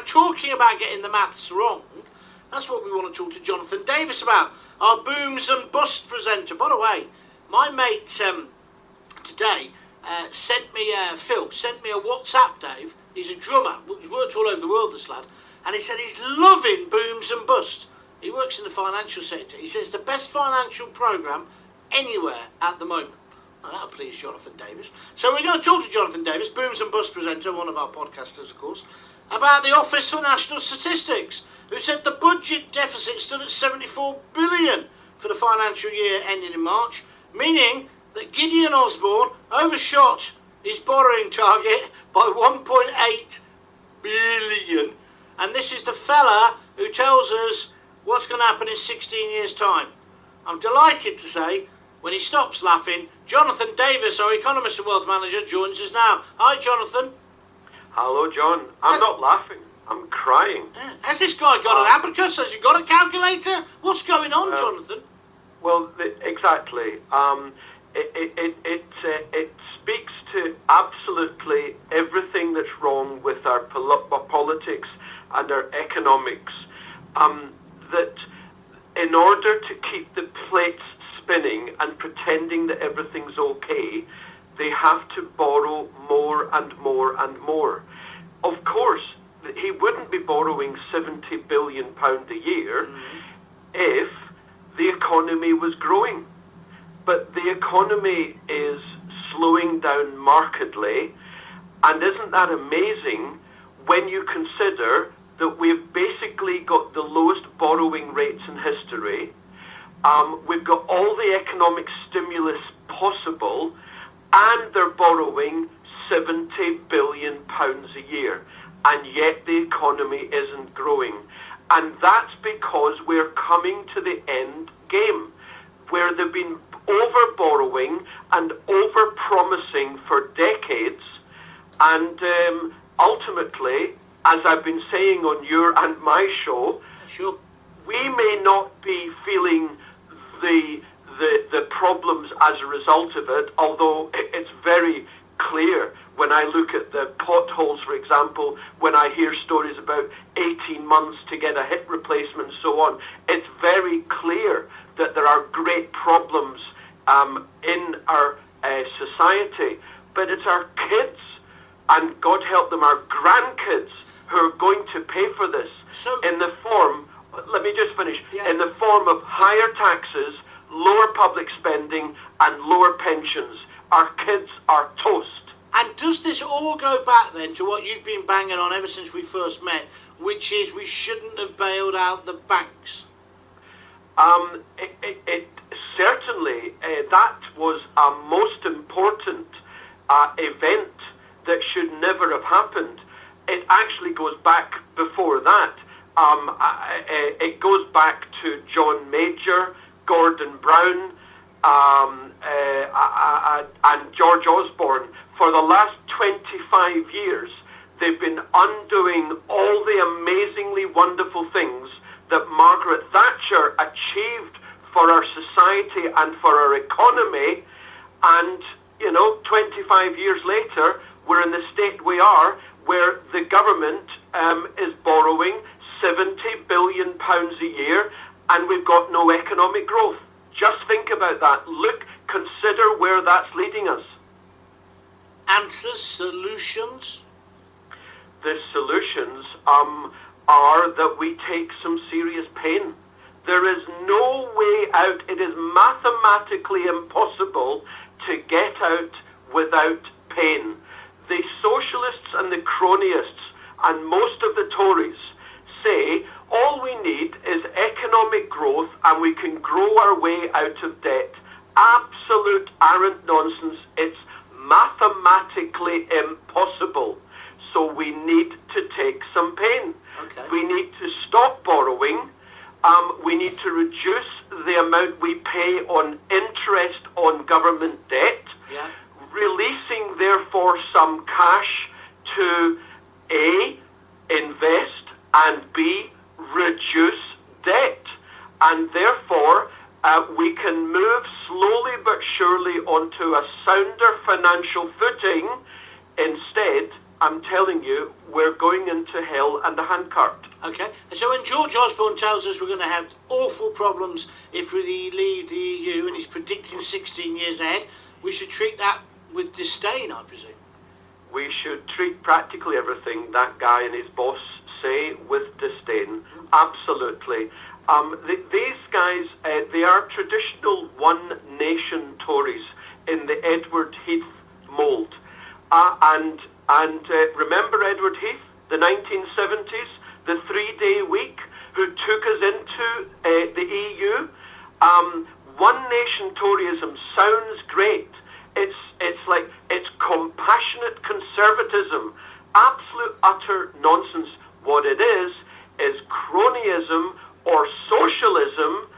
talking about getting the maths wrong, that's what we want to talk to Jonathan Davis about, our Booms and Bust presenter. By the way, my mate today sent me a WhatsApp, Dave. He's a drummer. He's worked all over the world, this lad. And he said he's loving Booms and Bust. He works in the financial sector. He says it's the best financial programme anywhere at the moment. Now, that'll please Jonathan Davis. So we're going to talk to Jonathan Davis, Booms and Bust presenter, one of our podcasters, of course, about the Office for National Statistics, who said the budget deficit stood at 74 billion for the financial year ending in March, meaning that Gideon Osborne overshot his borrowing target by 1.8 billion. And this is the fella who tells us what's going to happen in 16 years' time. I'm delighted to say, when he stops laughing, Jonathan Davis, our economist and wealth manager, joins us now. Hi, Jonathan. Hello, John. I'm not laughing. I'm crying. Has this guy got an abacus? Has he got a calculator? What's going on, Jonathan? Well, exactly. It speaks to absolutely everything that's wrong with our politics and our economics. That in order to keep the plates spinning and pretending that everything's okay, they have to borrow more and more and more. Of course, he wouldn't be borrowing £70 billion a year if the economy was growing. But the economy is slowing down markedly, and isn't that amazing when you consider that we've basically got the lowest borrowing rates in history. We've got all the economic stimulus possible, and they're borrowing £70 billion a year, and yet the economy isn't growing. And that's because we're coming to the end game, where they've been over-borrowing and over-promising for decades, and ultimately, as I've been saying on your and my show, we may not be feeling the problems as a result of it, although it's very clear when I look at the potholes, for example, when I hear stories about 18 months to get a hip replacement and so on. It's very clear that there are great problems in our society, but it's our kids, and God help them, our grandkids, who are going to pay for this in the form, let me just finish, in the form of higher taxes, lower public spending, and lower pensions. Our kids are toast. And does this all go back then to what you've been banging on ever since we first met, which is we shouldn't have bailed out the banks? It certainly, that was a most important event that should never have happened. It actually goes back before that. It goes back to John Major, Gordon Brown, and George Osborne. For the last 25 years, they've been undoing all the amazingly wonderful things that Margaret Thatcher achieved for our society and for our economy. And, 25 years later, we're in the state we are, where the government is borrowing £70 billion a year, and we've got no economic growth. Just think about that. Consider where that's leading us. Answers, solutions? The solutions are that we take some serious pain. There is no way out. It is mathematically impossible to get out without pain. The socialists and the cronyists and most of the Tories say all we need is economic growth and we can grow our way out of debt. Absolute arrant nonsense. It's mathematically impossible. So we need to take some pain. Okay. We need to stop borrowing. We need to reduce the amount we pay on interest on government debt, releasing therefore some cash to A, invest, and B, reduce debt. And therefore, we can move slowly but surely onto a sounder financial footing instead I'm telling you, we're going into hell and a handcart. Okay, so when George Osborne tells us we're going to have awful problems if we leave the EU, and he's predicting 16 years ahead, we should treat that with disdain, I presume. We should treat practically everything that guy and his boss say with disdain. Absolutely. These guys, they are traditional one-nation Tories in the Edward Heath mould. And remember Edward Heath, the 1970s, the 3-day week, who took us into the EU? One-nation Toryism sounds great. It's compassionate conservatism. Absolute, utter nonsense. What it is cronyism or socialism.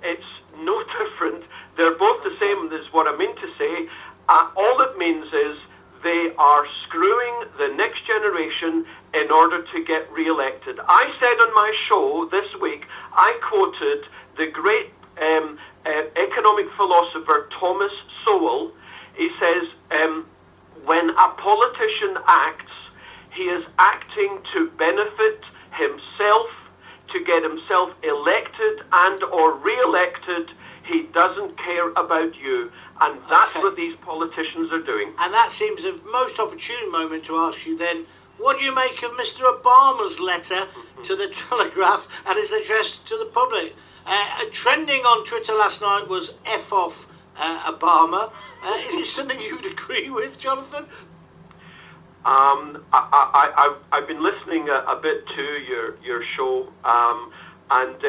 It's no different. They're both the same, is what I mean to say. All it means is they are screwing the next generation in order to get re-elected. I said on my show this week, I quoted the great economic philosopher Thomas Sowell. He says, when a politician acts, he is acting to benefit himself, to get himself elected and or re-elected. He doesn't care about you. And that's what these politicians are doing. And that seems the most opportune moment to ask you then, what do you make of Mr. Obama's letter to the Telegraph and his address to the public? Trending on Twitter last night was F off Obama. Is it something you'd agree with, Jonathan? I've been listening a bit to your show, and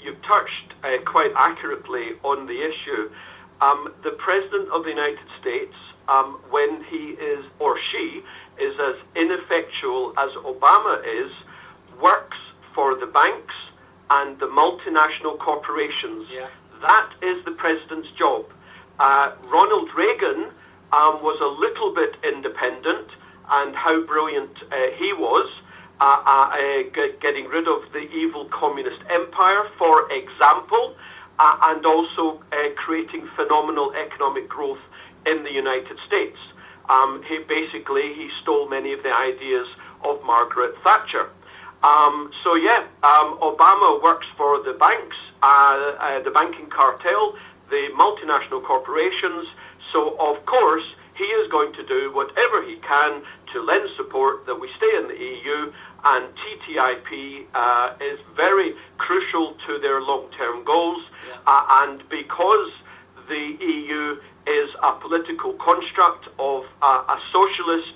you've touched quite accurately on the issue. The President of the United States, when he is, or she, is as ineffectual as Obama is, works for the banks and the multinational corporations. Yeah. That is the President's job. Ronald Reagan was a little bit independent, and how brilliant he was, getting rid of the evil communist empire, for example, and also creating phenomenal economic growth in the United States. He stole many of the ideas of Margaret Thatcher. Obama works for the banks, the banking cartel, the multinational corporations. So, of course, he is going to do whatever he can to lend support that we stay in the EU, and TTIP is very crucial to their long-term goals. And because the EU is a political construct of a socialist,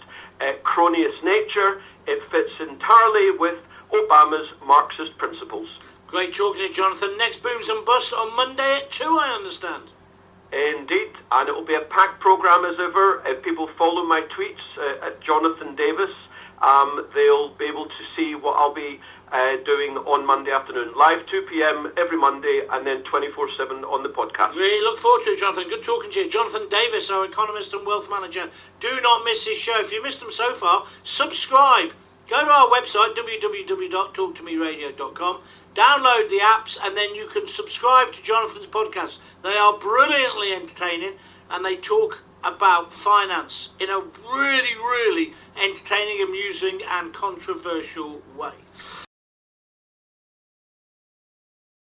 cronyist nature, it fits entirely with Obama's Marxist principles. Great talking to you, Jonathan. Next Booms and Busts on Monday at 2, I understand. Indeed, and it will be a packed programme as ever. If people follow my tweets at Jonathan Davis, they'll be able to see what I'll be doing on Monday afternoon. Live 2 p.m. every Monday, and then 24/7 on the podcast. Really look forward to it, Jonathan. Good talking to you. Jonathan Davis, our economist and wealth manager. Do not miss his show. If you missed him so far, subscribe. Go to our website, www.talktomeradio.com. Download the apps, and then you can subscribe to Jonathan's podcast. They are brilliantly entertaining, and they talk about finance in a really, really entertaining, amusing, and controversial way.